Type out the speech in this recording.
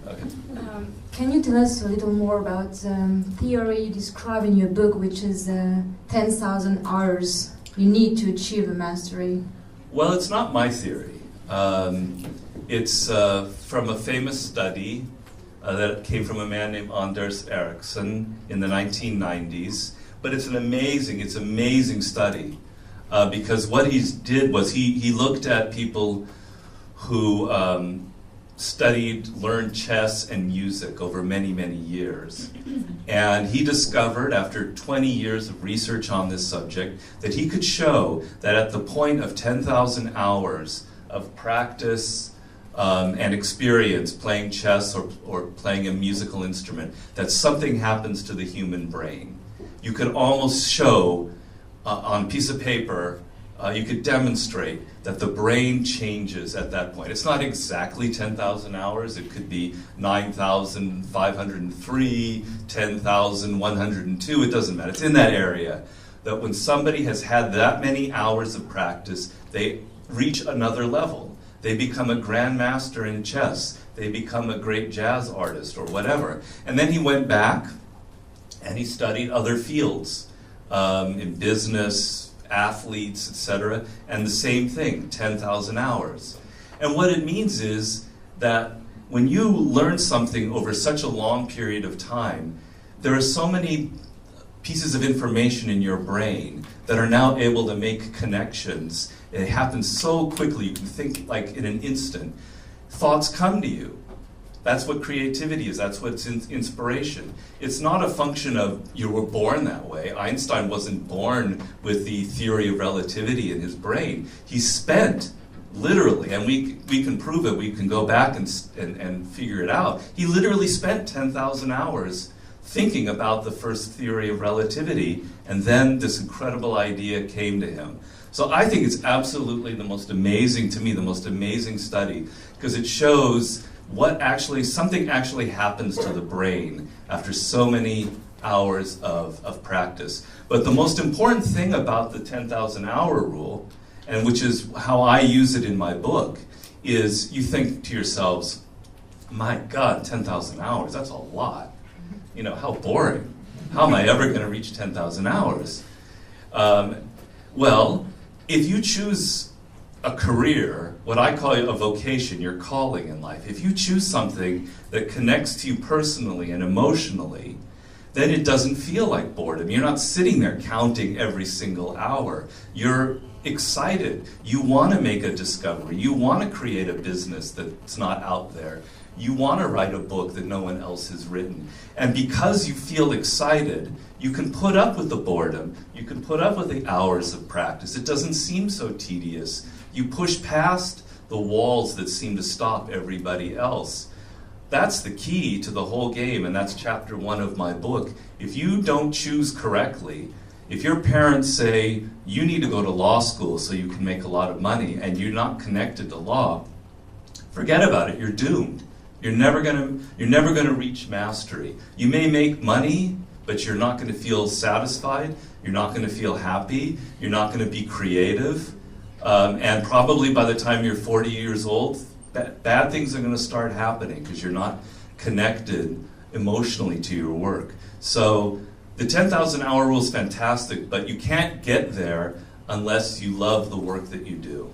Okay. Can you tell us a little more about theory you describe in your book, which is 10,000 hours you need to achieve a mastery? Well, it's not my theory. It's from a famous study that came from a man named Anders Ericsson in the 1990s. But it's an amazing study because what he did was he looked at people who learned chess and music over many, many years. And he discovered, after 20 years of research on this subject, that he could show that at the point of 10,000 hours of practice and experience playing chess or playing a musical instrument, that something happens to the human brain. You could almost show on a piece of paper, you could demonstrate that the brain changes at that point. It's not exactly 10,000 hours. It could be 9,503, 10,102. It doesn't matter. It's in that area. That when somebody has had that many hours of practice, they reach another level. They become a grandmaster in chess. They become a great jazz artist or whatever. And then he went back and he studied other fields in business, athletes, etc., and the same thing, 10,000 hours. And what it means is that when you learn something over such a long period of time, there are so many pieces of information in your brain that are now able to make connections. It happens so quickly, you can think like in an instant. Thoughts come to you. That's what creativity is. That's what's inspiration. It's not a function of you were born that way. Einstein wasn't born with the theory of relativity in his brain. He spent, literally, and we can prove it, we can go back and figure it out. He literally spent 10,000 hours thinking about the first theory of relativity, and then this incredible idea came to him. So I think it's absolutely the most amazing study, because it shows something actually happens to the brain after so many hours of practice. But the most important thing about the 10,000 hour rule, and which is how I use it in my book, is you think to yourselves, my God, 10,000 hours, that's a lot. You know, how boring. How am I ever going to reach 10,000 hours? Well, if you choose a career, what I call a vocation, your calling in life, if you choose something that connects to you personally and emotionally, then it doesn't feel like boredom. You're not sitting there counting every single hour. You're excited. You want to make a discovery. You want to create a business that's not out there. You want to write a book that no one else has written. And because you feel excited, you can put up with the boredom. You can put up with the hours of practice. It doesn't seem so tedious. You push past the walls that seem to stop everybody else. That's the key to the whole game, and that's chapter 1 of my book. If you don't choose correctly, if your parents say, you need to go to law school so you can make a lot of money, and you're not connected to law, forget about it, you're doomed. You're never gonna reach mastery. You may make money, but you're not gonna feel satisfied, you're not gonna feel happy, you're not gonna be creative, and probably by the time you're 40 years old, bad things are gonna start happening because you're not connected emotionally to your work. So the 10,000 hour rule is fantastic, but you can't get there unless you love the work that you do.